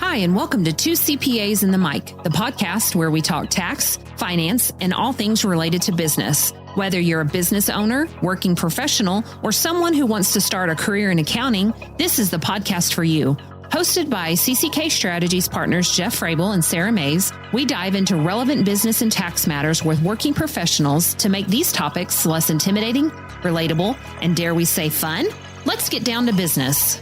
Hi, and welcome to Two CPAs and the Mic, the podcast where we talk tax, finance, and all things related to business. Whether you're a business owner, working professional, or someone who wants to start a career in accounting, this is the podcast for you. Hosted by CCK Strategies partners Jeff Frable and Sara Mays, we dive into relevant business and tax matters with working professionals to make these topics less intimidating, relatable, and dare we say fun? Let's get down to business.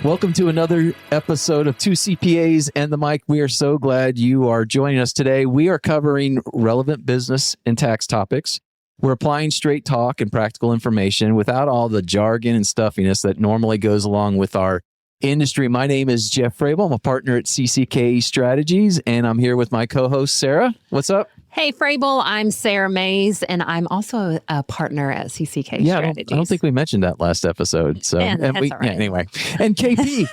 Welcome to another episode of Two CPAs and the Mic. We are so glad you are joining us today. We are covering relevant business and tax topics. We're applying straight talk and practical information without all the jargon and stuffiness that normally goes along with our industry. My name is Jeff Frable. I'm a partner at CCK Strategies, and I'm here with my co-host, Sara. What's up? Hey, Frable. I'm Sara Mays, and I'm also a partner at CCK Strategies. I don't think we mentioned that last episode. So, anyway. And KP.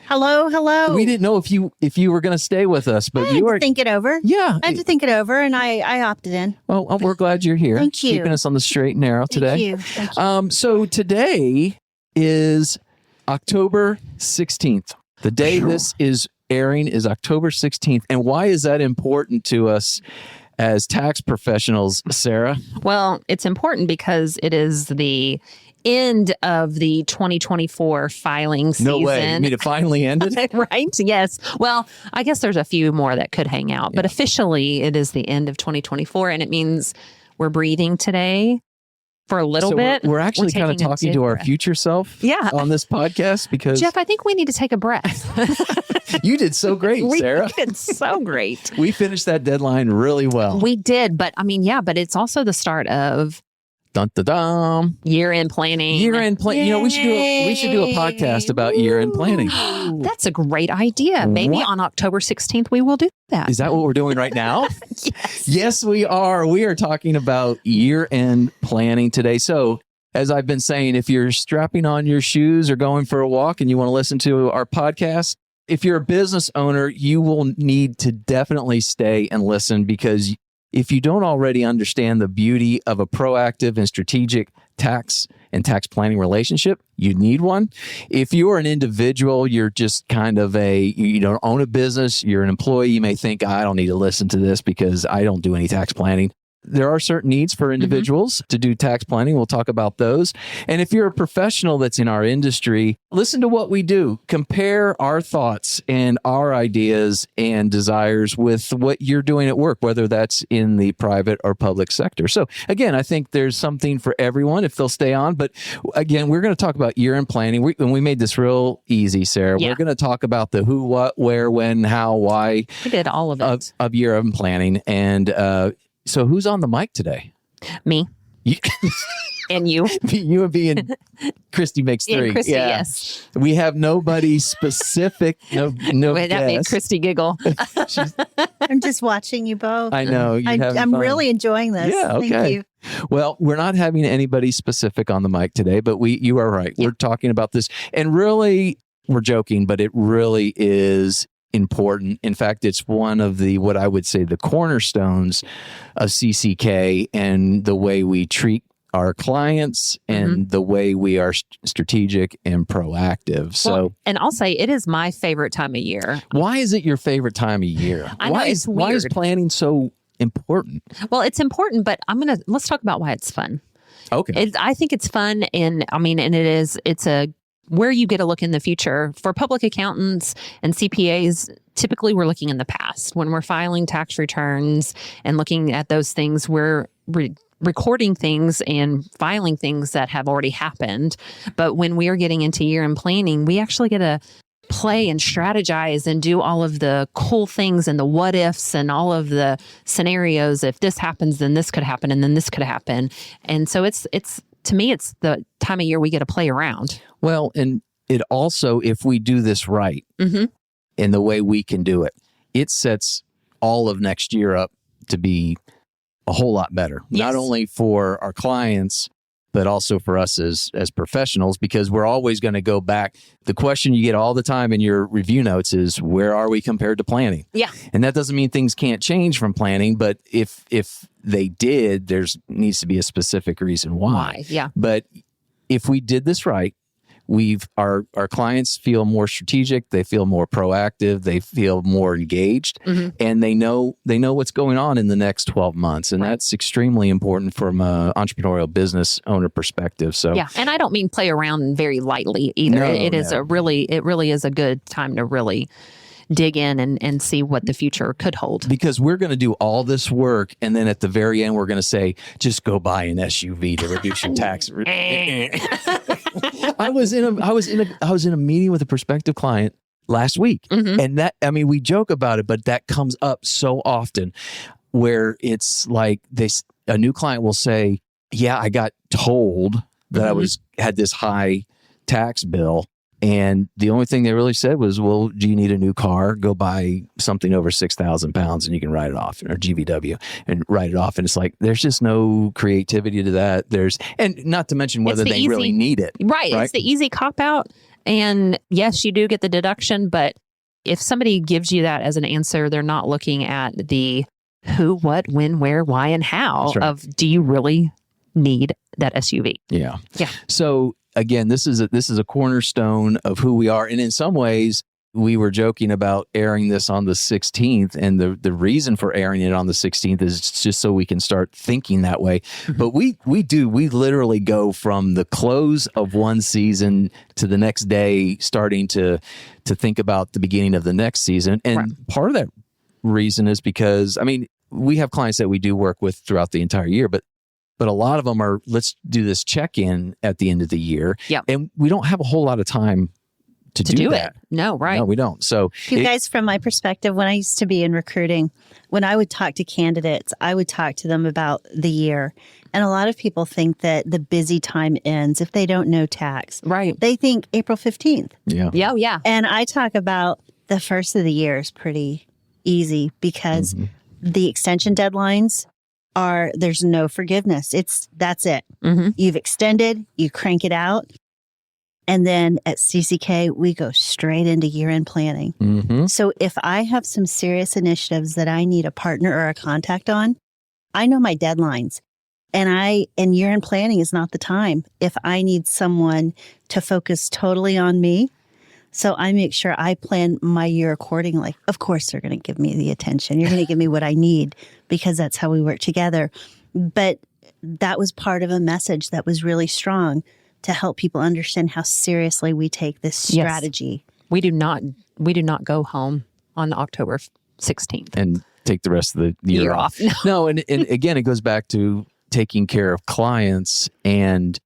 Hello. We didn't know if you were going to stay with us, but you were. Think it over. Yeah. I had to think it over, and I opted in. Well, we're glad you're here. Thank you. Keeping us on the straight and narrow today. Thank you. So today is October 16th. The day this is airing is October 16th. And why is that important to us as tax professionals, Sara? Well, it's important because it is the end of the 2024 filing season. No way. You mean it finally ended? Right? Yes. Well, I guess there's a few more that could hang out, but officially it is the end of 2024, and it means we're breathing today for a little bit. We're actually kind of talking to our future self on this podcast because... Jeff, I think we need to take a breath. You did so great, Sara. We did so great. We finished that deadline really well. We did, but but it's also the start of year-end planning. Year-end planning. You know, we should do a podcast about year-end planning. That's a great idea. Maybe on October 16th we will do that. Is that what we're doing right now? Yes. Yes, we are. We are talking about year-end planning today. So, as I've been saying, if you're strapping on your shoes or going for a walk and you want to listen to our podcast, if you're a business owner, you will need to definitely stay and listen, because if you don't already understand the beauty of a proactive and strategic tax and tax planning relationship, you need one. If you're an individual, you're just kind of you don't own a business, you're an employee, you may think, I don't need to listen to this because I don't do any tax planning. There are certain needs for individuals to do tax planning. We'll talk about those. And if you're a professional that's in our industry, listen to what we do. Compare our thoughts and our ideas and desires with what you're doing at work, whether that's in the private or public sector. So again, I think there's something for everyone if they'll stay on. But again, we're going to talk about year-end planning. We made this real easy, Sara. Yeah. We're going to talk about the who, what, where, when, how, why. We did all of it. Of year-end planning. And so who's on the mic today? Me. And you. You and me and Christy makes three. And Christy, yes. We have nobody specific. No Wait, that made Christy giggle. I'm just watching you both. I know. I'm really enjoying this. Yeah, okay. Thank you. Well, we're not having anybody specific on the mic today, but you are right. Yep. We're talking about this. And really, we're joking, but it really is important. In fact, it's one of what I would say the cornerstones of CCK and the way we treat our clients and the way we are strategic and proactive. So, and I'll say it is my favorite time of year. Why is it your favorite time of year? I know, it's weird. Why is planning so important? Well, it's important, but let's talk about why it's fun. Okay. I think it's fun, and it's where you get a look in the future. For public accountants and CPAs, typically we're looking in the past. When we're filing tax returns and looking at those things, we're recording things and filing things that have already happened. But when we are getting into year-end planning, we actually get to play and strategize and do all of the cool things and the what ifs and all of the scenarios. If this happens, then this could happen, and then this could happen. And so it's to me, it's the time of year we get to play around. Well, and it also, if we do this right in the way we can do it, it sets all of next year up to be a whole lot better. Yes. Not only for our clients, but also for us as professionals, because we're always going to go back. The question you get all the time in your review notes is, where are we compared to planning? Yeah. And that doesn't mean things can't change from planning, but if they did, needs to be a specific reason why. Yeah. But if we did this right, our clients feel more strategic, they feel more proactive, they feel more engaged, and they know what's going on in the next 12 months. And that's extremely important from an entrepreneurial business owner perspective. So yeah, and I don't mean play around very lightly either. It really is a good time to really dig in and see what the future could hold. Because we're going to do all this work, and then at the very end, we're going to say, just go buy an SUV to reduce your tax. I was in a meeting with a prospective client last week, and we joke about it, but that comes up so often, where it's like a new client will say, "Yeah, I got told that I had this high tax bill." And the only thing they really said was, well, do you need a new car? Go buy something over 6,000 pounds and you can write it off, or GVW, and write it off. And it's like, there's just no creativity to that. And not to mention whether they really need it. Right. It's the easy cop out. And yes, you do get the deduction, but if somebody gives you that as an answer, they're not looking at the who, what, when, where, why, and how of, do you really need that SUV? Yeah. Yeah. So again, this is a cornerstone of who we are. And in some ways, we were joking about airing this on the 16th. And the reason for airing it on the 16th is just so we can start thinking that way. But we literally go from the close of one season to the next day, starting to think about the beginning of the next season. And part of that reason is because, we have clients that we do work with throughout the entire year, but a lot of them are, let's do this check-in at the end of the year. Yeah. And we don't have a whole lot of time to do that. No, right. No, we don't. So you guys, from my perspective, when I used to be in recruiting, when I would talk to candidates, I would talk to them about the year. And a lot of people think that the busy time ends if they don't know tax. Right. They think April 15th. Yeah. Yeah. Yeah. And I talk about the first of the year is pretty easy because the extension deadlines there's no forgiveness. That's it. You've extended, you crank it out. And then at CCK, we go straight into year-end planning. So if I have some serious initiatives that I need a partner or a contact on, I know my deadlines. And year-end planning is not the time if I need someone to focus totally on me. So I make sure I plan my year accordingly. Of course, they're going to give me the attention. You're going to give me what I need because that's how we work together. But that was part of a message that was really strong to help people understand how seriously we take this strategy. Yes. We do not go home on October 16th and take the rest of the year off. No, and again, it goes back to taking care of clients and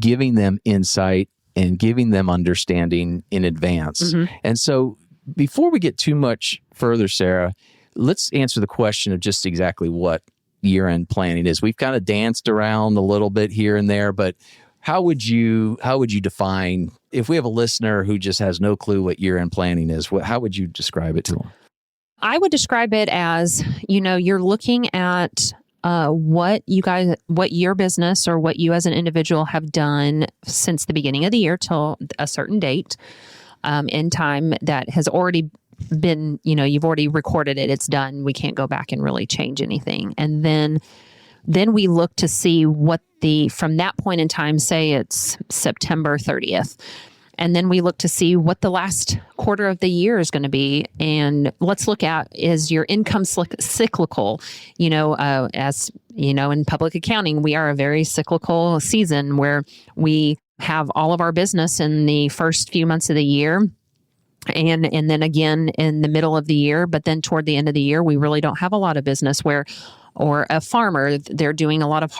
giving them insight and giving them understanding in advance. And so before we get too much further, Sara, let's answer the question of just exactly what year-end planning is. We've kind of danced around a little bit here and there, but how would you define, if we have a listener who just has no clue what year-end planning is, how would you describe it to them? I would describe it as, you're looking at what your business or what you as an individual have done since the beginning of the year till a certain date in time that has already been, you've already recorded it. It's done. We can't go back and really change anything. And then we look to see what from that point in time, say it's September 30th. And then we look to see what the last quarter of the year is going to be. And let's look at, is your income cyclical? As you know, in public accounting, we are a very cyclical season where we have all of our business in the first few months of the year. And then again in the middle of the year, but then toward the end of the year, we really don't have a lot of business or a farmer, they're doing a lot of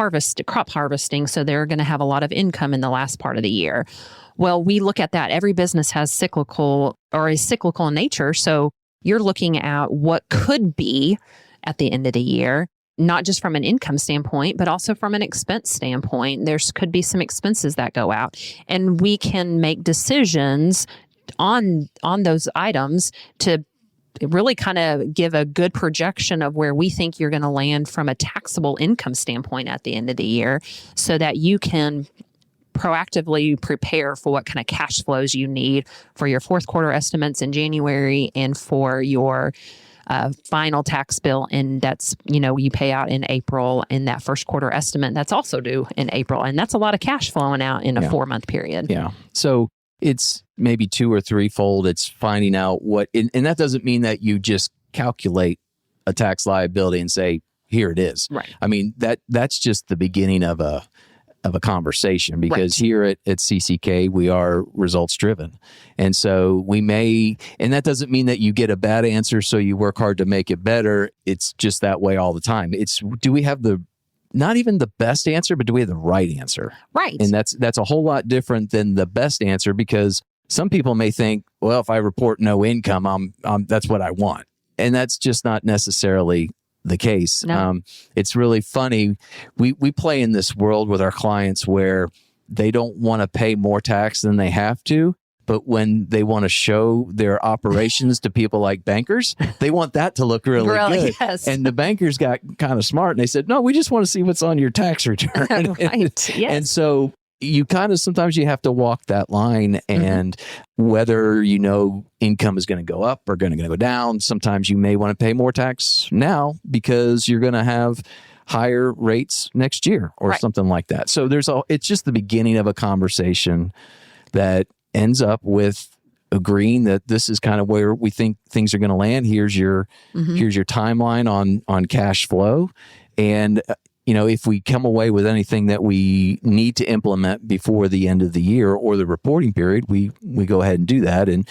crop harvesting. So they're going to have a lot of income in the last part of the year. Well, we look at that. Every business has cyclical in nature. So you're looking at what could be at the end of the year, not just from an income standpoint, but also from an expense standpoint. There could be some expenses that go out, and we can make decisions on those items to really kind of give a good projection of where we think you're going to land from a taxable income standpoint at the end of the year, so that you can proactively prepare for what kind of cash flows you need for your fourth quarter estimates in January and for your final tax bill. And that's, you pay out in April, and that first quarter estimate that's also due in April. And that's a lot of cash flowing out in a 4-month period. Yeah. So it's maybe two or threefold. It's finding out and that doesn't mean that you just calculate a tax liability and say, here it is. Right. I mean, that's just the beginning of a conversation, because here at CCK, we are results driven. And so and that doesn't mean that you get a bad answer, so you work hard to make it better. It's just that way all the time. Do we have not even the best answer, but do we have the right answer? Right. And that's a whole lot different than the best answer, because some people may think, well, if I report no income, that's what I want. And that's just not necessarily the case. No. It's really funny. We play in this world with our clients where they don't want to pay more tax than they have to, but when they want to show their operations to people like bankers, they want that to look really good. Yes. And the bankers got kind of smart and they said, no, we just want to see what's on your tax return. Right. Yes. And so sometimes you have to walk that line, and whether income is going to go up or going to go down. Sometimes you may want to pay more tax now because you're going to have higher rates next year or something like that. So it's just the beginning of a conversation that ends up with agreeing that this is kind of where we think things are going to land. Here's your timeline on cash flow. And if we come away with anything that we need to implement before the end of the year or the reporting period, we go ahead and do that. And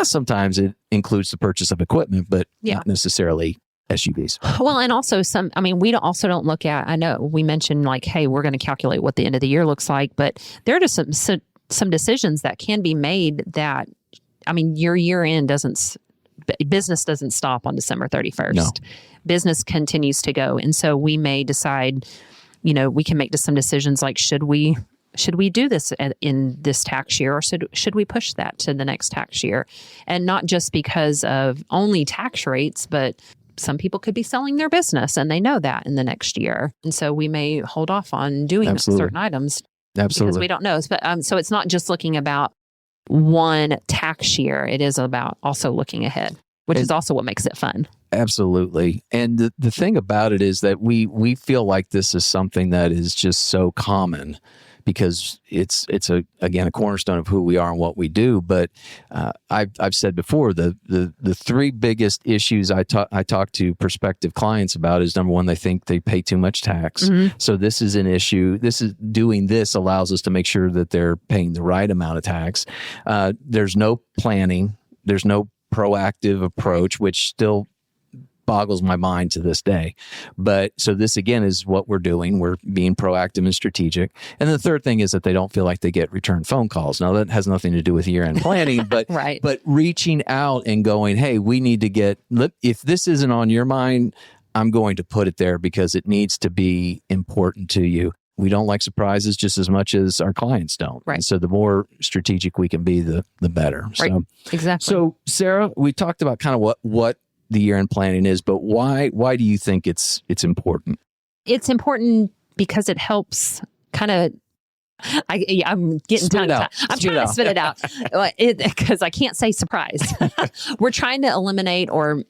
sometimes it includes the purchase of equipment, but not necessarily SUVs. Well, and also we also don't look at, I know we mentioned like, hey, we're going to calculate what the end of the year looks like, but there are just some decisions that can be made that, your year end business doesn't stop on December 31st. No. Business continues to go. And so we may decide, we can make some decisions like, should we do this in this tax year, or should we push that to the next tax year? And not just because of only tax rates, but some people could be selling their business and they know that in the next year. And so we may hold off on doing certain items. Absolutely. Because we don't know. But so it's not just looking about one tax year. It is about also looking ahead, which is also what makes it fun. Absolutely. And the thing about it is that we feel like this is something that is just so common, because it's a cornerstone of who we are and what we do. But I've said before, the three biggest issues I talk to prospective clients about is, number one, they think they pay too much tax. Mm-hmm. So this is an issue. Doing this allows us to make sure that they're paying the right amount of tax. There's no planning. There's no proactive approach, which still boggles my mind to this day. But so this again is what we're doing. We're being proactive and strategic. And the third thing is that they don't feel like they get return phone calls. Now that has nothing to do with year-end planning, but right. But reaching out and going, hey, we need to if this isn't on your mind, I'm going to put it there because it needs to be important to you. We don't like surprises just as much as our clients don't. Right. And so the more strategic we can be, the better. Right. So, exactly. So Sara, we talked about kind of what the year-end planning is, but why do you think it's important? It's important because it helps kind of, I'm getting tongue-tied. I'm trying to spit it out because I can't say surprise. We're trying to eliminate or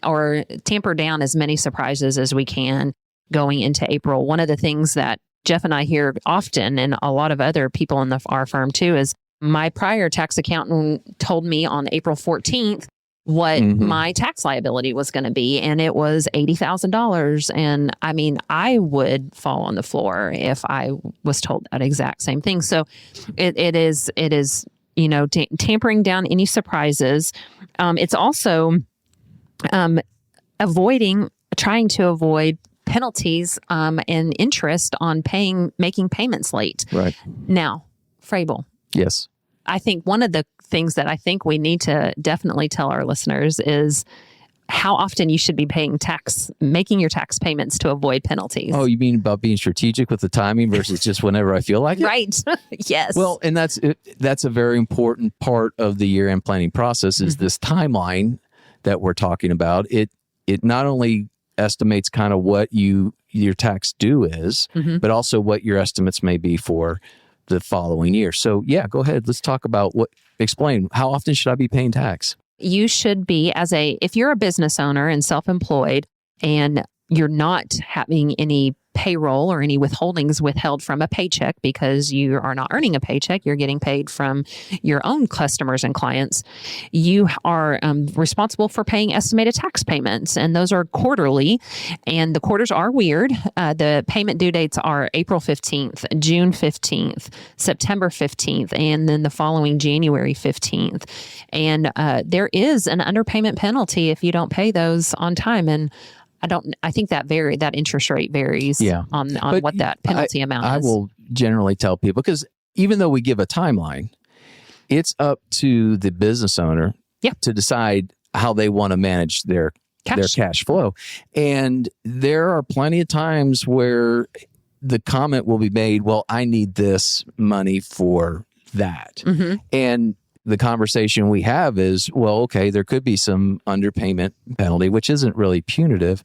tamper down as many surprises as we can going into April. One of the things that Jeff and I hear often, and a lot of other people in our firm too, is my prior tax accountant told me on April 14th what my tax liability was going to be, and it was $80,000. And I would fall on the floor if I was told that exact same thing. So it is tampering down any surprises. It's also trying to avoid penalties and interest on making payments late. Right. Now, Frable. Yes. I think one of the things that I think we need to definitely tell our listeners is how often you should be making your tax payments to avoid penalties. Oh, you mean about being strategic with the timing versus just whenever I feel like it? Right. Yes. Well, and that's a very important part of the year-end planning process is this timeline that we're talking about. It not only estimates kind of what your tax due is, but also what your estimates may be for the following year. So yeah, go ahead. Let's talk about explain how often should I be paying tax? You should be if you're a business owner and self-employed and you're not having any payroll or any withholdings withheld from a paycheck because you are not earning a paycheck, you're getting paid from your own customers and clients, you are responsible for paying estimated tax payments. And those are quarterly. And the quarters are weird. The payment due dates are April 15th, June 15th, September 15th, and then the following January 15th. And there is an underpayment penalty if you don't pay those on time. And I think that interest rate varies on what that penalty amount is. I will generally tell people, because even though we give a timeline, it's up to the business owner to decide how they want to manage their cash flow. And there are plenty of times where the comment will be made, well, I need this money for that. Mm-hmm. And the conversation we have is, well, okay, there could be some underpayment penalty, which isn't really punitive.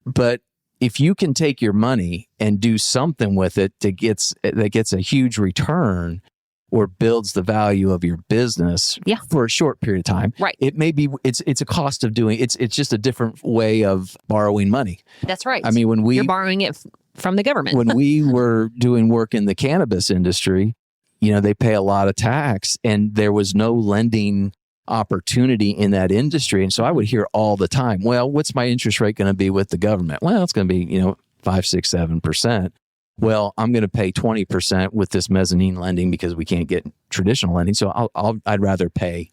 But if you can take your money and do something with it that gets a huge return or builds the value of your business for a short period of time, right? It may be it's a cost of doing it's just a different way of borrowing money. That's right. I mean, when you're borrowing it from the government. When we were doing work in the cannabis industry, they pay a lot of tax, and there was no lending opportunity in that industry. And so I would hear all the time, well, what's my interest rate going to be with the government? Well, it's going to be, 5, 6, 7%. Well, I'm going to pay 20% with this mezzanine lending because we can't get traditional lending. So I'd rather pay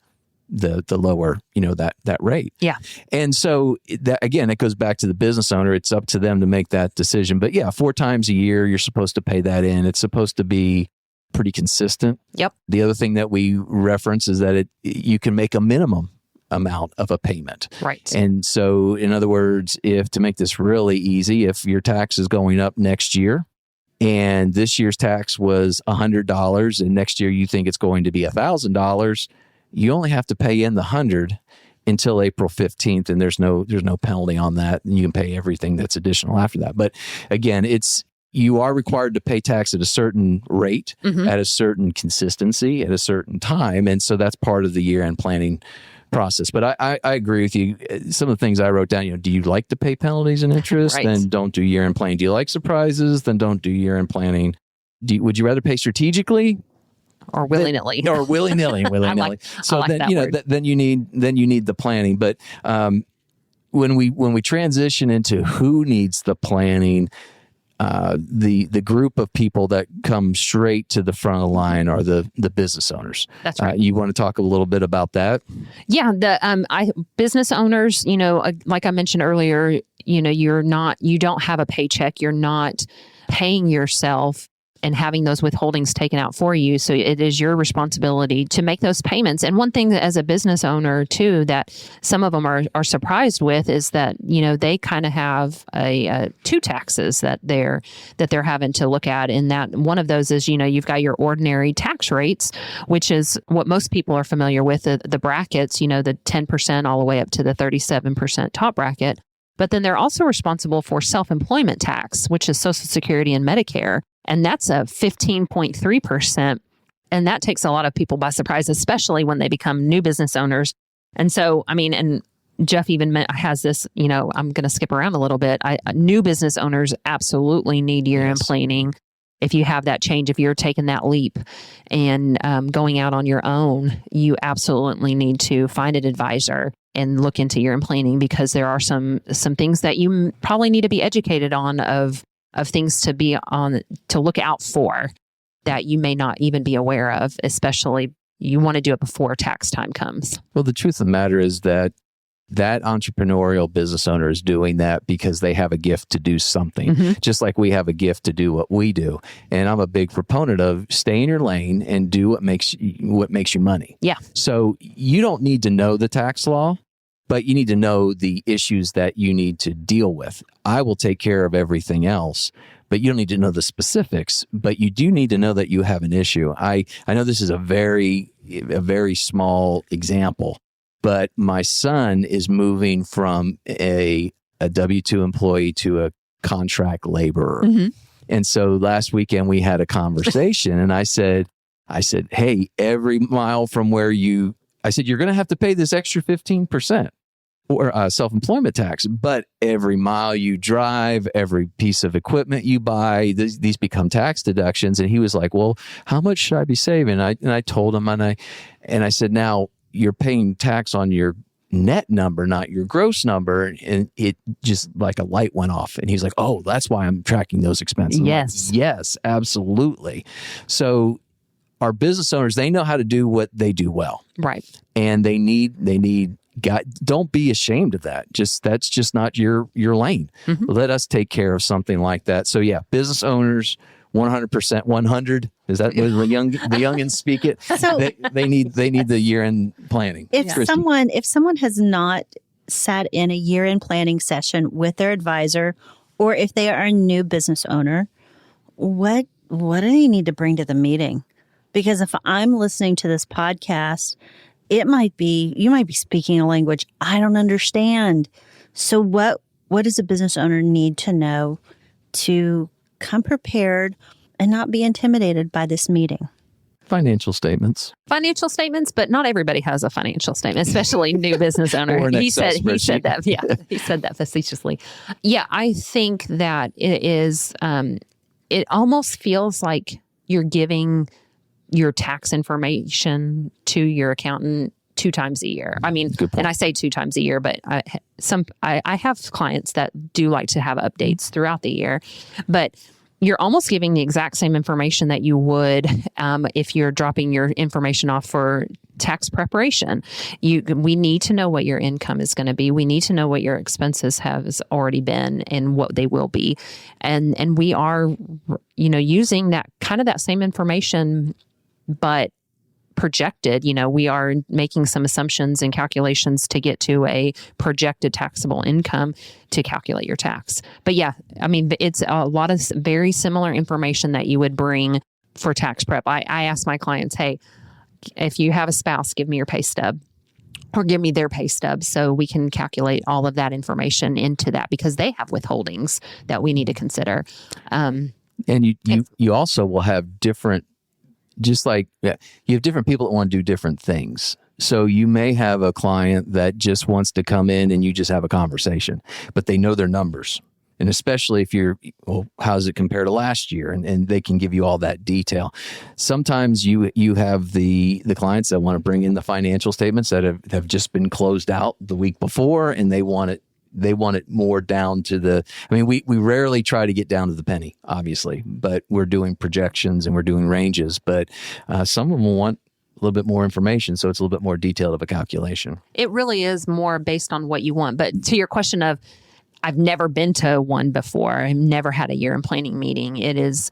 the lower, that rate. Yeah. And so that, again, it goes back to the business owner. It's up to them to make that decision. But 4 times a year, you're supposed to pay that in. It's supposed to be pretty consistent. Yep. The other thing that we reference is that you can make a minimum amount of a payment. Right. And so, in other words, to make this really easy, if your tax is going up next year and this year's tax was $100 and next year you think it's going to be $1,000, you only have to pay in the $100 until April 15th, and there's no penalty on that, and you can pay everything that's additional after that. But again, you are required to pay tax at a certain rate, at a certain consistency, at a certain time. And so that's part of the year-end planning process. But I agree with you. Some of the things I wrote down, do you like to pay penalties and interest? Right. Then don't do year-end planning. Do you like surprises? Then don't do year-end planning. Would you rather pay strategically? Or willy-nilly. Or willy-nilly. So I like then, then you need the planning. But when we transition into who needs the planning, the group of people that come straight to the front of the line are the business owners. That's right. You want to talk a little bit about that? Yeah, business owners, like I mentioned earlier, you don't have a paycheck, you're not paying yourself and having those withholdings taken out for you. So it is your responsibility to make those payments. And one thing that as a business owner too, that some of them are surprised with is that, they kind of have two taxes that they're having to look at. And that one of those is, you've got your ordinary tax rates, which is what most people are familiar with, the brackets, the 10% all the way up to the 37% top bracket. But then they're also responsible for self-employment tax, which is Social Security and Medicare. And that's a 15.3%. And that takes a lot of people by surprise, especially when they become new business owners. And so, and Jeff even has this, I'm going to skip around a little bit. New business owners absolutely need year-end planning. If you have that change, if you're taking that leap and going out on your own, you absolutely need to find an advisor and look into year-end planning, because there are some things that you probably need to be educated on of things to look out for that you may not even be aware of, especially you want to do it before tax time comes. Well, the truth of the matter is that entrepreneurial business owner is doing that because they have a gift to do something, just like we have a gift to do what we do. And I'm a big proponent of stay in your lane and do what makes you money. Yeah. So you don't need to know the tax law, but you need to know the issues that you need to deal with. I will take care of everything else, but you don't need to know the specifics, but you do need to know that you have an issue. I know this is a very small example, but my son is moving from a W-2 employee to a contract laborer. And so last weekend we had a conversation and I said, hey, every mile from where you're going to have to pay this extra 15%. or self-employment tax. But every mile you drive, every piece of equipment you buy, these become tax deductions. And he was like, well, how much should I be saving? And I told him, and I said, now you're paying tax on your net number, not your gross number. And it just like a light went off. And he's like, oh, that's why I'm tracking those expenses. Yes. Like, yes, absolutely. So our business owners, they know how to do what they do well. Right. And they need don't be ashamed of that. That's just not your lane. Mm-hmm. Let us take care of something like that. So yeah, business owners, 100%, 100. Is that where the youngins speak it? So they need the year-end planning. If someone has not sat in a year-end planning session with their advisor, or if they are a new business owner, what do they need to bring to the meeting? Because if I'm listening to this podcast, you might be speaking a language I don't understand. So what does a business owner need to know to come prepared and not be intimidated by this meeting? Financial statements, but not everybody has a financial statement, especially new business owner. He said that. Yeah, he said that facetiously. Yeah, I think that it is. It almost feels like you're giving your tax information to your accountant 2 times a year. I mean, and I say 2 times a year, but I have clients that do like to have updates throughout the year, but you're almost giving the exact same information that you would if you're dropping your information off for tax preparation. We need to know what your income is going to be. We need to know what your expenses has already been and what they will be. And we are, using that kind of that same information, but projected. We are making some assumptions and calculations to get to a projected taxable income to calculate your tax. But yeah, I mean, it's a lot of very similar information that you would bring for tax prep. I ask my clients, hey, if you have a spouse, give me your pay stub or give me their pay stub so we can calculate all of that information into that, because they have withholdings that we need to consider. And you also will have different, just like you have different people that want to do different things. So you may have a client that just wants to come in and you just have a conversation, but they know their numbers. And especially if how does it compare to last year? And they can give you all that detail. Sometimes you have the clients that want to bring in the financial statements that have just been closed out the week before, and they want it more down to we rarely try to get down to the penny, obviously, but we're doing projections and we're doing ranges, but some of them will want a little bit more information. So it's a little bit more detailed of a calculation. It really is more based on what you want. But to your question of, I've never been to one before. I've never had a year-end planning meeting. It is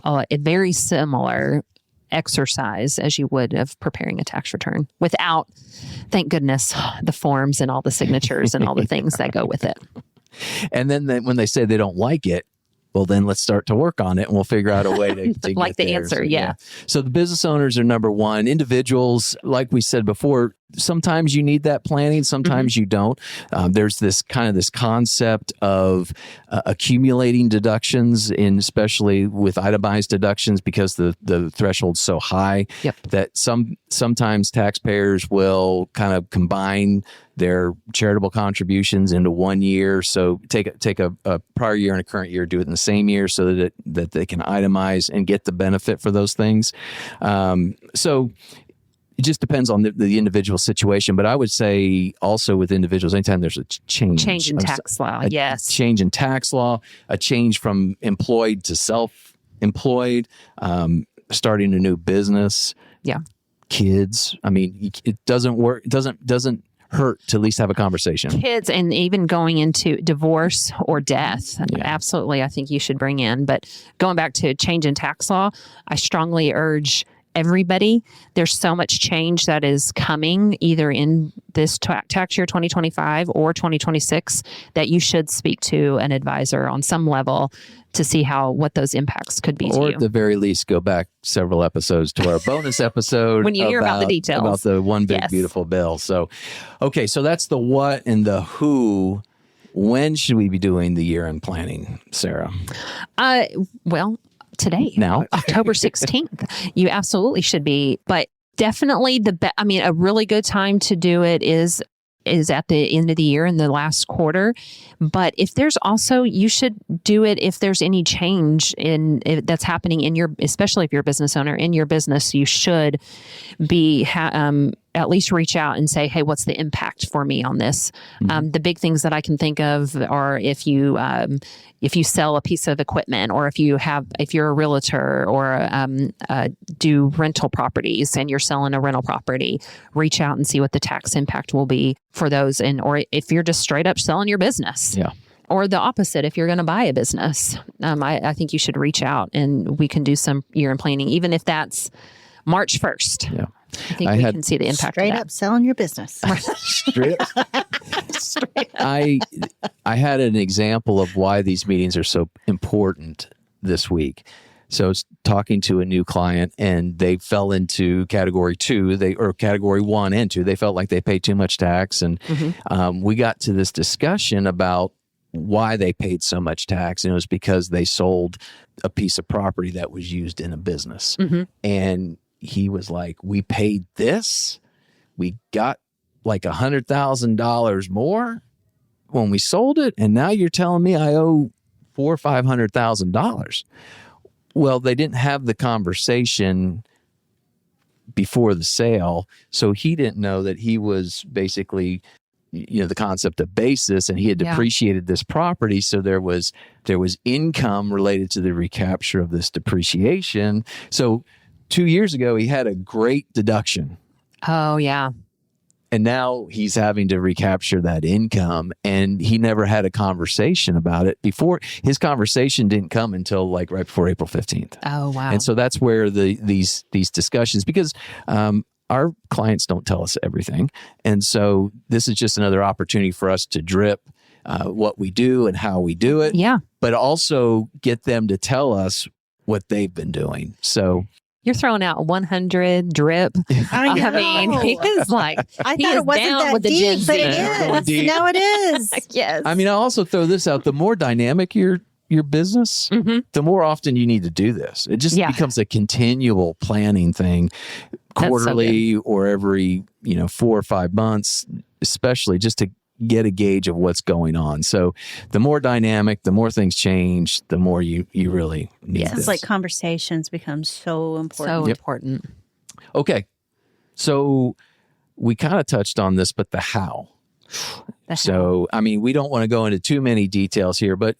a very similar exercise as you would of preparing a tax return without, thank goodness, the forms and all the signatures and all the things that go with it. And then when they say they don't like it, well, then let's start to work on it and we'll figure out a way to like get the there. answer. So, yeah. So the business owners are number one. Individuals, like we said before, sometimes you need that planning, sometimes you don't. There's this concept of accumulating deductions, especially with itemized deductions, because the threshold's so high that sometimes taxpayers will kind of combine their charitable contributions into one year. So take a prior year and a current year, do it in the same year so that they can itemize and get the benefit for those things. So it just depends on the individual situation. But I would say also with individuals, anytime there's a change in tax law, yes. Change in tax law, a change from employed to self-employed, starting a new business. Yeah. Kids. I mean, it doesn't work. It doesn't hurt to at least have a conversation. Kids, and even going into divorce or death. Yeah. Absolutely. I think you should bring in. But going back to change in tax law, I strongly urge everybody. There's so much change that is coming either in this tax year 2025 or 2026 that you should speak to an advisor on some level to see what those impacts could be to you. Or at the very least, go back several episodes to our bonus episode when you hear about the details. About the one big, beautiful bill. So, okay, so that's the what and the who. When should we be doing the year-end planning, Sarah? Well, today, now, October 16th. You absolutely should be. But definitely a really good time to do it is is at the end of the year in the last quarter. But if there's also, you should do it if there's any change that's happening in especially if you're a business owner in your business, you should be at least reach out and say, hey, what's the impact for me on this? The big things that I can think of are if you sell a piece of equipment, or if you're a realtor or do rental properties and you're selling a rental property, reach out and see what the tax impact will be for those. Or if you're just straight up selling your business. Yeah. Or the opposite, if you're going to buy a business, I think you should reach out and we can do some year-end planning, even if that's March 1st. Yeah. I think we can see the impact straight of that. up selling your business. Straight up. I had an example of why these meetings are so important this week. So I was talking to a new client and they fell into category 2, or category 1 and 2. They felt like they paid too much tax. And we got to this discussion about why they paid so much tax. And it was because they sold a piece of property that was used in a business. And he was like, we paid this. We got like $100,000 more when we sold it. And now you're telling me I owe $400,000 or $500,000. Well, they didn't have the conversation before the sale. So he didn't know that he was basically, the concept of basis, and he had depreciated this property. So there was income related to the recapture of this depreciation. So 2 years ago, he had a great deduction. Oh, yeah. And now he's having to recapture that income, and he never had a conversation about it before. His conversation didn't come until like right before April 15th. Oh, wow. And so that's where these discussions, because our clients don't tell us everything. And so this is just another opportunity for us to drip what we do and how we do it. Yeah. But also get them to tell us what they've been doing. So you're throwing out 100 drip. I know. I mean, he is like, I he thought is it wasn't down that with the Gen deep, but Z. it is. No, it is. Yes. I mean, I'll also throw this out. The more dynamic your business, the more often you need to do this. It just becomes a continual planning thing, quarterly or every 4 or 5 months, especially just to get a gauge of what's going on. So the more dynamic, the more things change, the more you really need this. It's like conversations become so important. So important. Okay. So we kind of touched on this, but the how. So, I mean, we don't want to go into too many details here, but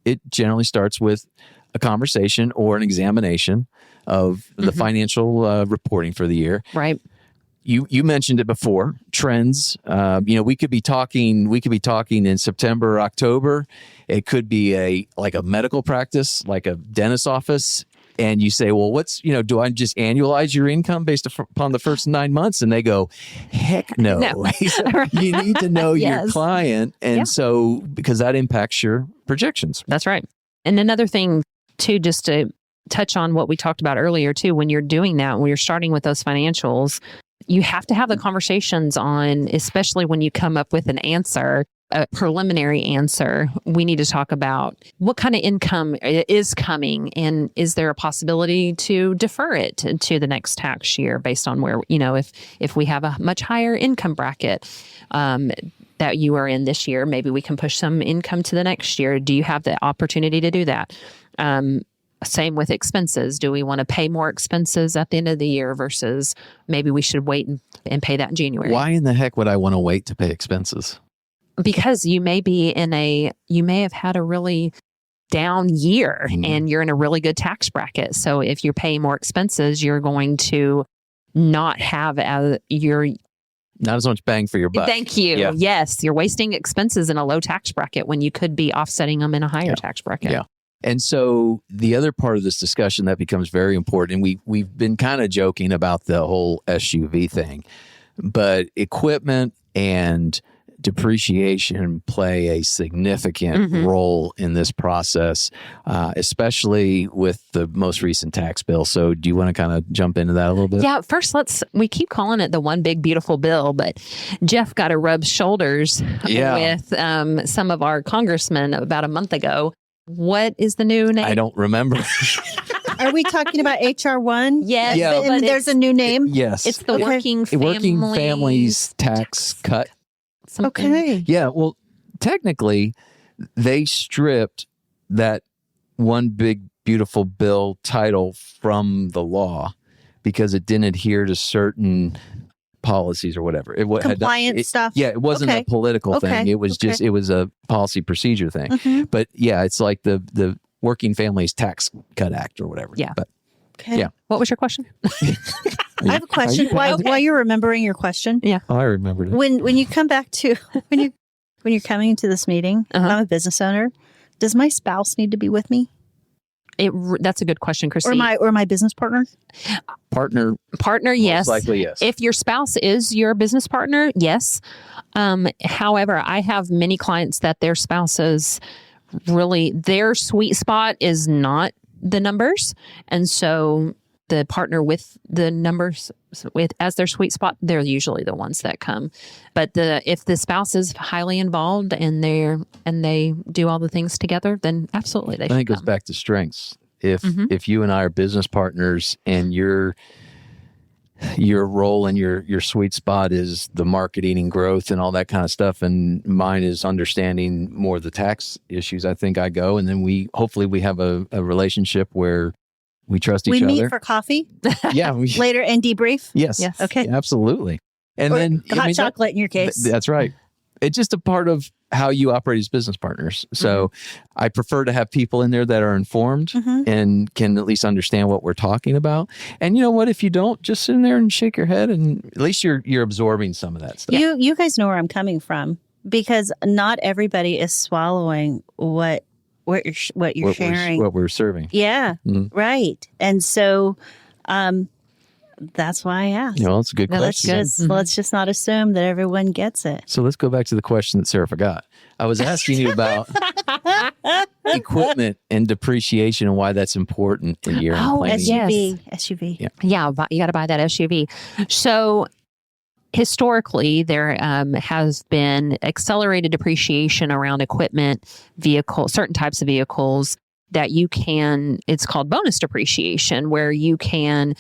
it generally starts with a conversation or an examination of the financial reporting for the year. Right. You mentioned it before, trends. We could be talking in September, October. It could be a medical practice, like a dentist's office. And you say, well, do I just annualize your income based upon the first 9 months? And they go, heck no. You need to know your client. And so, because that impacts your projections. That's right. And another thing too, just to touch on what we talked about earlier too, when you're doing that, when you're starting with those financials, you have to have the conversations on, especially when you come up with an answer, a preliminary answer, we need to talk about what kind of income is coming, and is there a possibility to defer it to the next tax year based on where, if we have a much higher income bracket that you are in this year, maybe we can push some income to the next year. Do you have the opportunity to do that? Same with expenses. Do we want to pay more expenses at the end of the year versus maybe we should wait and pay that in January? Why in the heck would I want to wait to pay expenses? Because you may have had a really down year and you're in a really good tax bracket. So if you're paying more expenses, you're going to not have not as much bang for your buck. Thank you. Yeah. Yes. You're wasting expenses in a low tax bracket when you could be offsetting them in a higher tax bracket. Yeah. And so the other part of this discussion that becomes very important, and we've been kind of joking about the whole SUV thing, but equipment and depreciation play a significant role in this process, especially with the most recent tax bill. So do you want to kind of jump into that a little bit? Yeah, first we keep calling it the one big beautiful bill, but Jeff got to rub shoulders with some of our congressmen about a month ago. What is the new name? I don't remember. Are we talking about HR 1? Yes. Yeah. But there's a new name? Yes. It's the Working Families Tax Cut something. Okay. Yeah. Well, technically, they stripped that one big beautiful bill title from the law because it didn't adhere to certain policies or whatever. Compliance stuff. Yeah, it wasn't a political thing. It was just it was a policy procedure thing. But yeah, it's like the Working Families Tax Cut Act or whatever. Yeah. But Okay. What was your question? I have a question. While you're remembering your question, I remembered it. when you come back to when you're coming to this meeting, I'm a business owner. Does my spouse need to be with me, That's a good question, Christy. or my business partner? Partner, yes. most likely yes. If your spouse is your business partner, yes. However, I have many clients that their spouses really, their sweet spot is not the numbers. And so the partner with the numbers as their sweet spot, they're usually the ones that come. But if the spouse is highly involved and they do all the things together, then absolutely they should I think it goes come. back to strengths. If you and I are business partners and your role and your sweet spot is the marketing and growth and all that kind of stuff, and mine is understanding more of the tax issues, I think I go, and then hopefully we have a relationship where we trust each other. We meet for coffee Yeah. later and debrief. Yes. Okay. Absolutely. And Or then hot chocolate in your case. That's right. It's just a part of how you operate as business partners. So I prefer to have people in there that are informed and can at least understand what we're talking about. And you know what? If you don't, just sit in there and shake your head, and at least you're absorbing some of that stuff. You guys know where I'm coming from, because not everybody is swallowing what you're sharing. What we're serving. Yeah, right. And so that's why I asked. That's a good question. Let's just not assume that everyone gets it. So let's go back to the question that Sarah forgot. I was asking you about equipment and depreciation and why that's important in year-end planning. SUV. Yeah, you got to buy that SUV. So historically, there has been accelerated depreciation around equipment, certain types of vehicles that it's called bonus depreciation, where you can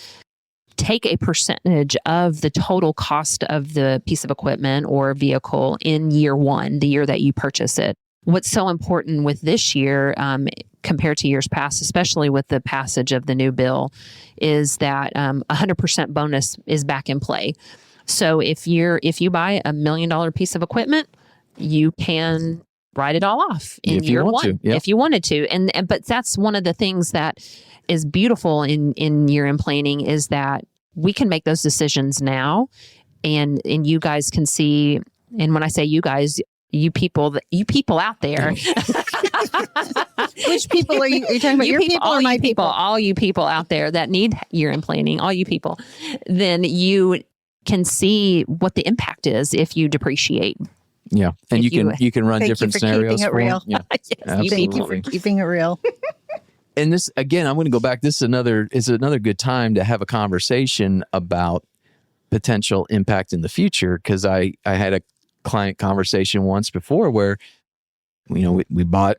take a percentage of the total cost of the piece of equipment or vehicle in year one, the year that you purchase it. What's so important with this year compared to years past, especially with the passage of the new bill, is that 100% bonus is back in play. So if you buy $1 million piece of equipment, you can write it all off in year one if you wanted to. But that's one of the things that is beautiful in year-end planning, is that we can make those decisions now, and you guys can see. And when I say you guys, you people out there. Which people are you? Are you talking about your people or my people? All you people out there that need year-end planning, all you people, then you can see what the impact is if you depreciate. Yeah, and you can run different scenarios. Keeping it real. Yeah, Yes, thank you for keeping it real. And this, again, I'm going to go back. This is another good time to have a conversation about potential impact in the future, because I had a client conversation once before where, we bought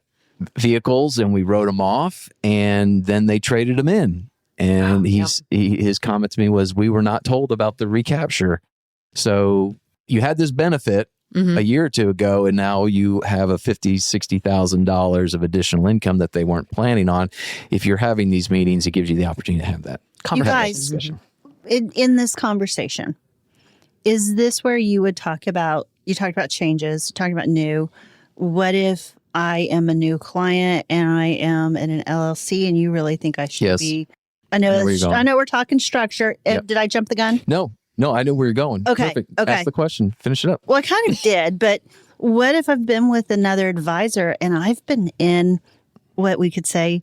vehicles and we wrote them off, and then they traded them in. And his comment to me was, we were not told about the recapture. So you had this benefit a year or two ago, and now you have a $50,000, $60,000 of additional income that they weren't planning on. If you're having these meetings, it gives you the opportunity to have that You conversation. guys, in this conversation, is this where you would talked about changes, talking about new? What if I am a new client and I am in an LLC and you really think I should be? I know we're talking structure. Yep. Did I jump the gun? No, I know where you're going. Okay. Perfect. Okay. Ask the question. Finish it up. Well, I kind of did, but what if I've been with another advisor and I've been in what we could say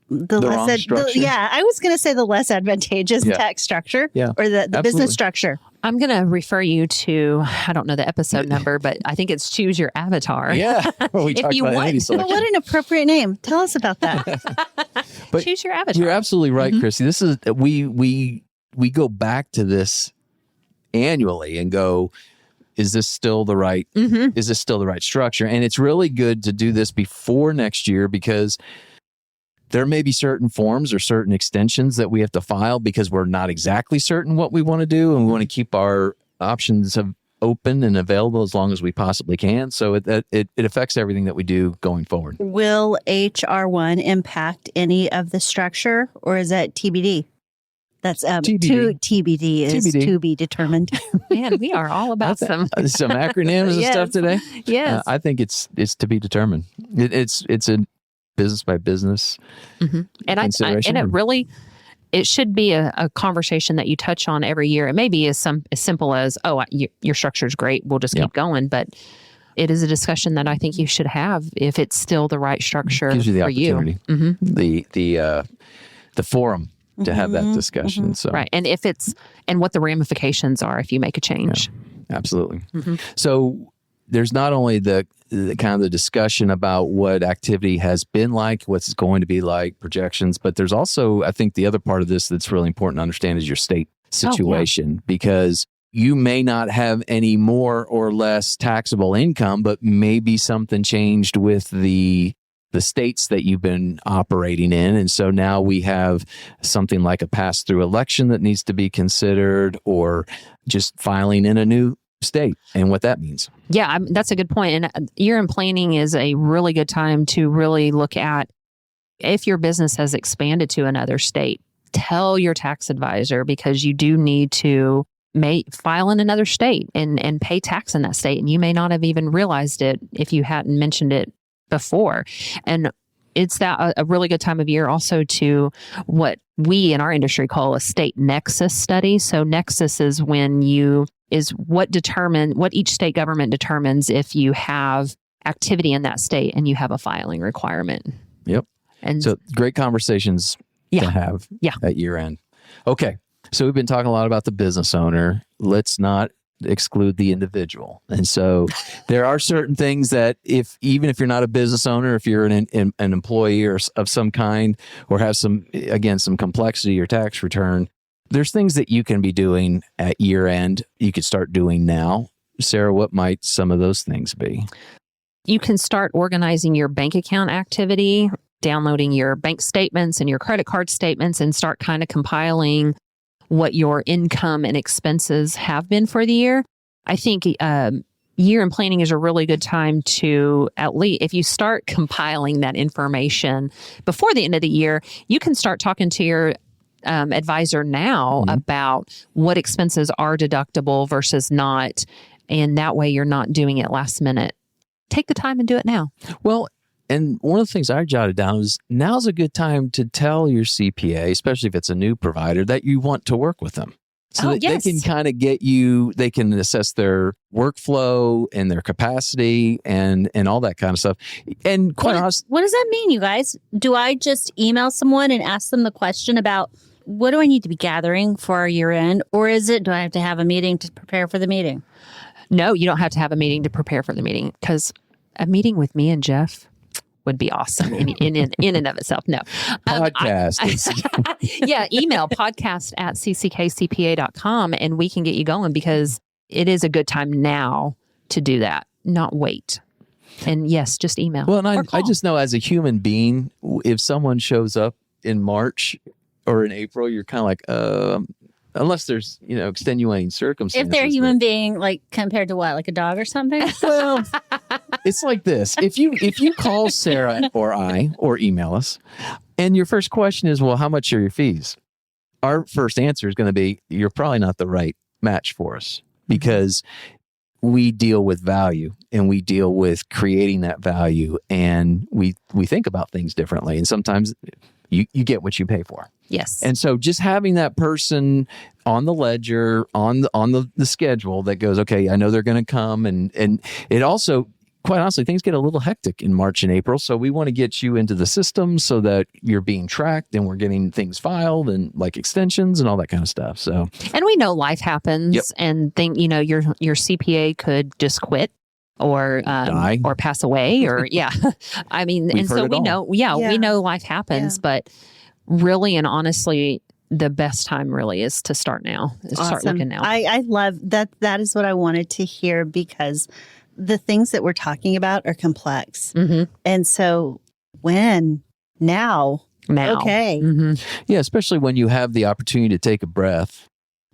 the wrong structure. I was going to say the less advantageous tax structure or the business structure. I'm going to refer you to, I don't know the episode number, but I think it's Choose Your Avatar. Yeah. We talked about entity selection. But what an appropriate name. Tell us about that. But Choose Your Avatar. You're absolutely right, Chrissy. This is, we go back to this annually and go, is this still the right, is this still the right structure? And it's really good to do this before next year, because there may be certain forms or certain extensions that we have to file because we're not exactly certain what we want to do, and we want to keep our options open and available as long as we possibly can. So it affects everything that we do going forward. Will HR1 impact any of the structure, or is that TBD? That's TBD is TBD. to be determined. Man, we are all about some acronyms and stuff today. Yes. I think it's to be determined. It's a business by business consideration. It should be a conversation that you touch on every year. It may be as simple as, your structure's great, we'll just keep going. But it is a discussion that I think you should have if it's still the right structure gives you the for opportunity. you. The forum to have that discussion. So right. And and what the ramifications are if you make a change. Yeah, absolutely. So there's not only the kind of the discussion about what activity has been like, what's going to be like, projections, but there's also, I think the other part of this that's really important to understand is your state situation, because you may not have any more or less taxable income, but maybe something changed with the states that you've been operating in. And so now we have something like a pass-through election that needs to be considered, or just filing in a new state and what that means. Yeah, that's a good point. And year-end planning is a really good time to really look at if your business has expanded to another state. Tell your tax advisor, because you do need to file in another state and pay tax in that state. And you may not have even realized it if you hadn't mentioned it before. And it's a really good time of year also to what we in our industry call a state nexus study. So nexus is what each state government determines if you have activity in that state and you have a filing requirement. Yep. And so great conversations to have at year end. Okay. So we've been talking a lot about the business owner. Let's not exclude the individual. And so there are certain things that even if you're not a business owner, if you're an employee or of some kind, or have some complexity your tax return, there's things that you can be doing at year end. You could start doing now. Sarah, what might some of those things be? You can start organizing your bank account activity, downloading your bank statements and your credit card statements, and start kind of compiling what your income and expenses have been for the year. I think year-end planning is a really good time to, at least if you start compiling that information before the end of the year, you can start talking to your advisor now about what expenses are deductible versus not. And that way you're not doing it last minute. Take the time and do it now. Well, and one of the things I jotted down is now's a good time to tell your CPA, especially if it's a new provider, that you want to work with them. So that they can kind of they can assess their workflow and their capacity and all that kind of stuff. And quite honestly, what does that mean, you guys? Do I just email someone and ask them the question about what do I need to be gathering for our year end? Or do I have to have a meeting to prepare for the meeting? No, you don't have to have a meeting to prepare for the meeting, because a meeting with me and Jeff would be awesome in and of itself. No. Podcast. Email podcast@cckcpa.com and we can get you going, because it is a good time now to do that, not wait. And yes, just email. Well, and I just know as a human being, if someone shows up in March or in April, you're kind of like, unless there's, extenuating circumstances. If they're a human being, like compared to what, like a dog or something? Well, it's like this. If you call Sarah or I or email us, and your first question is, well, how much are your fees? Our first answer is going to be, you're probably not the right match for us, because we deal with value and we deal with creating that value, and we think about things differently. And sometimes you get what you pay for. Yes. And so just having that person on the ledger, on the schedule that goes, okay, I know they're going to come. And it also, quite honestly, things get a little hectic in March and April. So we want to get you into the system so that you're being tracked and we're getting things filed and like extensions and all that kind of stuff. So, and we know life happens and your CPA could just quit or die or pass away or I mean, and so we know, we know life happens, but really and honestly, the best time really is to start now. Start looking now. I love that. That is what I wanted to hear, because the things that we're talking about are complex. Mm-hmm. And so now. Okay. Mm-hmm. Yeah, especially when you have the opportunity to take a breath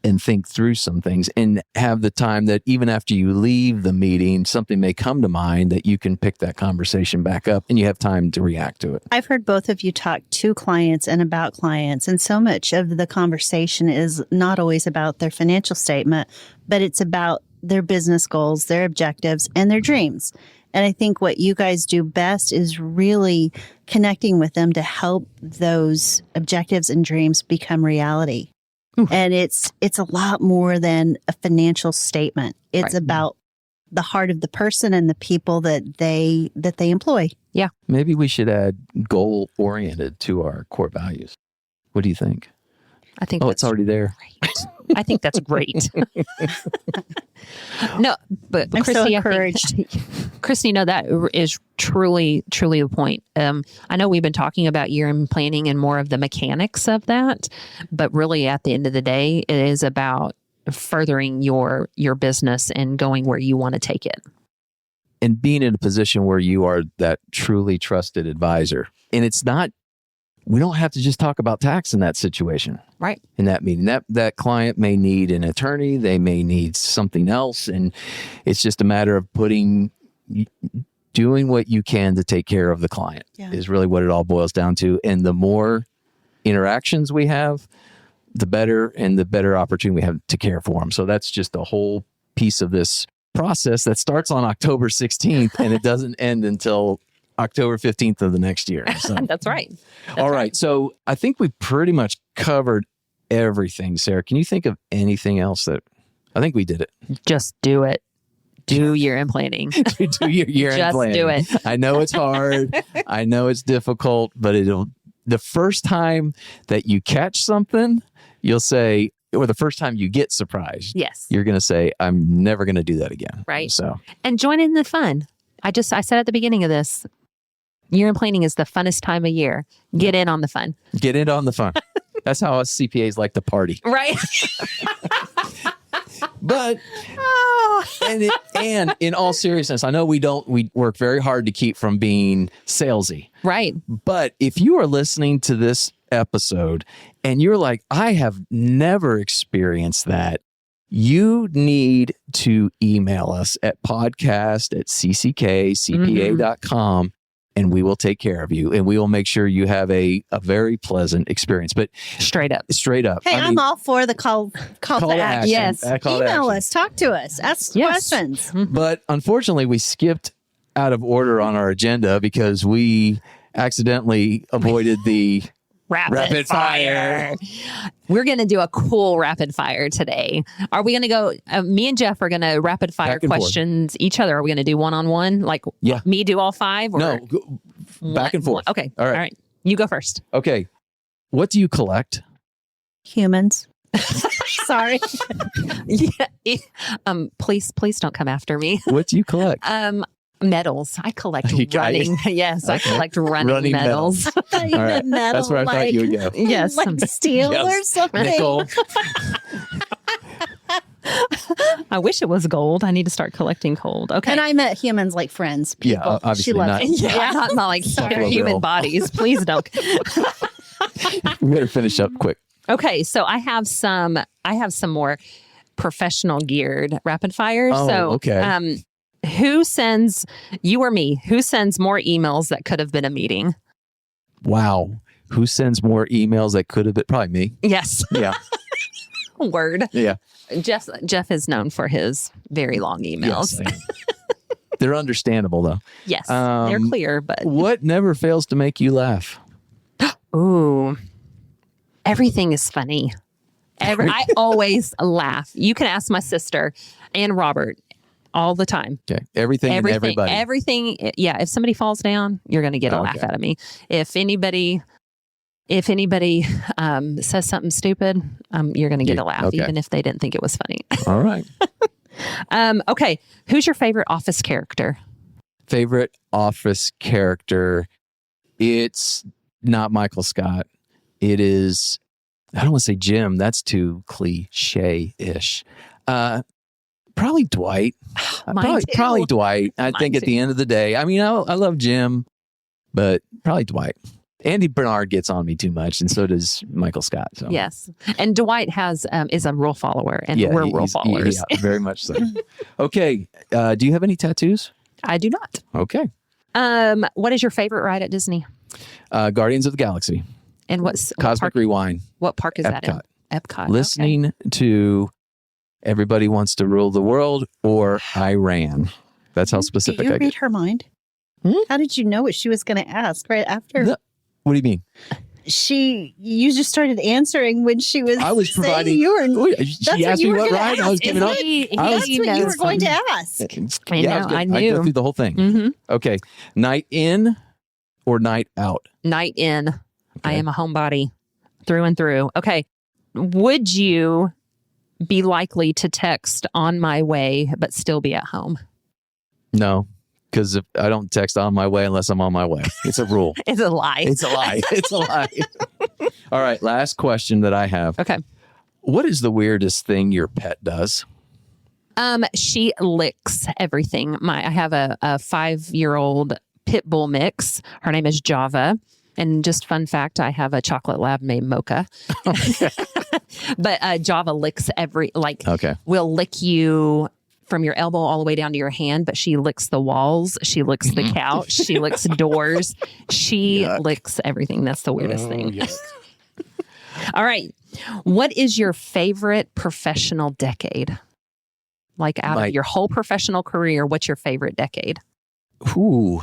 and think through some things and have the time that even after you leave the meeting, something may come to mind that you can pick that conversation back up and you have time to react to it. I've heard both of you talk to clients and about clients, and so much of the conversation is not always about their financial statement, but it's about their business goals, their objectives, and their dreams. And I think what you guys do best is really connecting with them to help those objectives and dreams become reality. Ooh. And it's a lot more than a financial statement. It's Right. about the heart of the person and the people that they employ. Yeah. Maybe we should add goal oriented to our core values. What do you think? I think Oh, that's it's already there. great. I think that's great. No, but I'm so Christy, encouraged. Christy, no, that is truly the point. I know we've been talking about year-end planning and more of the mechanics of that, but really at the end of the day, it is about furthering your business and going where you want to take it. And being in a position where you are that truly trusted advisor. And it's not, we don't have to just talk about tax in that situation. Right. In that meeting, that client may need an attorney, they may need something else. And it's just a matter of doing what you can to take care of the client is really what it all boils down to. And the more interactions we have, the better opportunity we have to care for them. So that's just a whole piece of this process that starts on October 16th and it doesn't end until October 15th of the next year. So. That's right. All right. So I think we pretty much covered everything, Sarah. Can you think of anything else that I think we did it? Just do it. Do year-end planning. Do your year-end Just planning. do it. I know it's hard. I know it's difficult, but the first time that you catch something, you'll say, or the first time you get surprised, Yes. you're going to say, I'm never going to do that again. Right. So, And join in the fun. I said at the beginning of this, year-end planning is the funnest time of year. Get in on the fun. get in on the fun. That's how us CPAs like to party. Right. But and in all seriousness, I know we work very hard to keep from being salesy. Right. But if you are listening to this episode and you're like, I have never experienced that, you need to email us at podcast@cckcpa.com and we will take care of you and we will make sure you have a very pleasant experience. But Straight up. Hey, I'm all for the call to action. Yes. Call to Email action. us, talk to us, ask Yes. questions. But unfortunately, we skipped out of order on our agenda because we accidentally avoided the Rapid fire. We're going to do a cool rapid fire today. Are we going to go? Me and Jeff are going to rapid fire Back and forth. questions each other. Are we going to do one-on-one? Like me do all five? Or No, back and forth. Okay. All right. You go first. Okay. What do you collect? Humans. Sorry. Yeah. Please don't come after me. What do you collect? Medals. I collect You running. Yes, I collect running medals. I thought you All right. meant metal, That's where I thought you would go. Yes. like steel Yes. or something. Nickel. I wish it was gold. I need to start collecting gold. Okay. And I met humans like friends. People. Yeah, obviously she loves not. it. yeah, not like Sorry. human bodies. Please don't. We better finish up quick. Okay, so I have some more professional geared rapid fires. Oh, so okay. Who sends, you or me, who sends more emails that could have been a meeting? Wow. Who sends more emails that could have been? Probably me. Yes. Yeah. Word. Yeah. Jeff is known for his very long emails. Yes. They're understandable though. Yes. They're clear, but What never fails to make you laugh? ooh, everything is funny. I always laugh. You can ask my sister and Robert all the time. Okay. Everything and everybody. Everything. Yeah. If somebody falls down, you're going to get a laugh out of me. If anybody says something stupid, you're going to get a laugh, okay. even if they didn't think it was funny. All right. Okay. Who's your favorite office character? Favorite office character? It's not Michael Scott. It is, I don't want to say Jim. That's too cliche-ish. Probably Dwight. Probably Dwight. I think at the end of the day, I mean, I love Jim, but probably Dwight. Andy Bernard gets on me too much, and so does Michael Scott. So. Yes. And Dwight is a rule follower, and we're rule followers. Yeah, very much so. Okay. Do you have any tattoos? I do not. Okay. What is your favorite ride at Disney? Guardians of the Galaxy. And what's Cosmic Rewind. What park is that in? Epcot. Epcot. Listening to Everybody Wants to Rule the World or Iran. That's how specific Did you I read get. her mind? How did you know what she was going to ask right after? No. What do you mean? You just started answering when she was. I was providing. She asked me what ride I was giving up. That's what you were going to ask. I knew. I go through the whole thing. Mm-hmm. Okay. Night in or night out? Night in. Okay. I am a homebody through and through. Okay. Would you be likely to text on my way, but still be at home? No, because if I don't text on my way unless I'm on my way. It's a rule. It's a lie. It's a lie. It's a lie. All right. Last question that I have. Okay. What is the weirdest thing your pet does? She licks everything. I have a 5-year-old pit bull mix. Her name is Java. And just fun fact, I have a chocolate lab named Mocha. Okay. But Java licks Okay. will lick you from your elbow all the way down to your hand, but she licks the walls. She licks the couch. She licks doors. She licks everything. That's the weirdest thing. All right. What is your favorite professional decade? Like out of your whole professional career, what's your favorite decade? Ooh,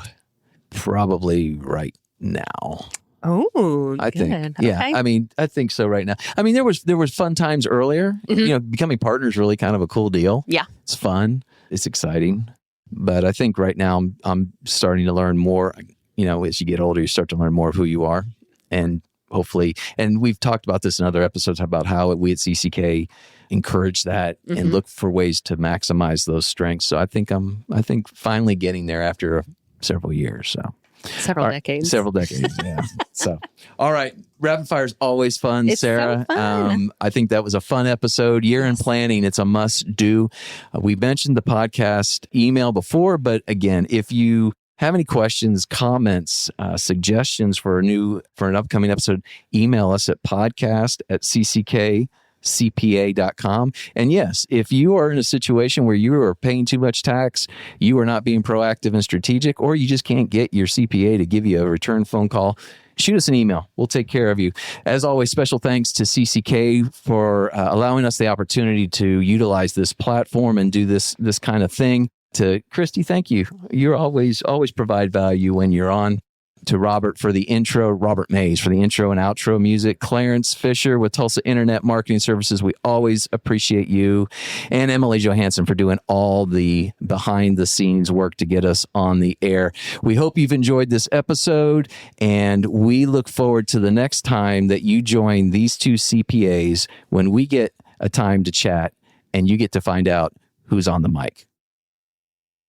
probably right now. Oh, I think. good. Yeah. Okay. I mean, I think so right now. I mean, there was fun times earlier. Mm-hmm. You know, becoming partners really kind of a cool deal. Yeah. It's fun. It's exciting. But I think right now I'm starting to learn more. You know, as you get older, you start to learn more of who you are. And hopefully, and we've talked about this in other episodes about how we at CCK encourage that and look for ways to maximize those strengths. So I think finally getting there after several years. So Several decades. Several decades, yeah. So, all right. Rapid fire is always fun, It's Sarah. so fun. I think that was a fun episode. Year in planning, it's a must do. We mentioned the podcast email before, but again, if you have any questions, comments, suggestions for an upcoming episode, email us at podcast@cpacpa.com. And yes, if you are in a situation where you are paying too much tax, you are not being proactive and strategic, or you just can't get your CPA to give you a return phone call, shoot us an email. We'll take care of you. As always, special thanks to CCK for allowing us the opportunity to utilize this platform and do this kind of thing. To Christy, thank you. You always provide value when you're on. To Robert Mays for the intro and outro music, Clarence Fisher with Tulsa Internet Marketing Services. We always appreciate you. And Emily Johansson for doing all the behind the scenes work to get us on the air. We hope you've enjoyed this episode, and we look forward to the next time that you join these two CPAs when we get a time to chat and you get to find out who's on the mic.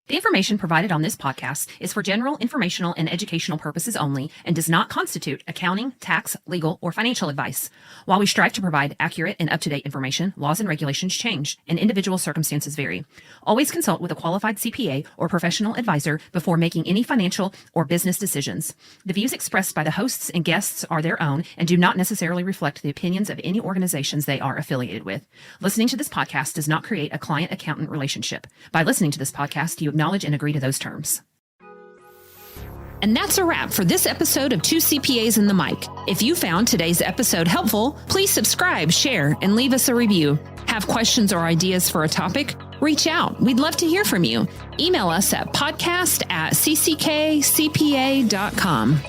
The information provided on this podcast is for general informational and educational purposes only and does not constitute accounting, tax, legal, or financial advice. While we strive to provide accurate and up-to-date information, laws and regulations change and individual circumstances vary. Always consult with a qualified CPA or professional advisor before making any financial or business decisions. The views expressed by the hosts and guests are their own and do not necessarily reflect the opinions of any organizations they are affiliated with. Listening to this podcast does not create a client-accountant relationship. By listening to this podcast, you acknowledge and agree to those terms. And that's a wrap for this episode of Two CPAs and the Mic. If you found today's episode helpful, please subscribe, share, and leave us a review. Have questions or ideas for a topic? Reach out. We'd love to hear from you. Email us at podcast@cckcpa.com.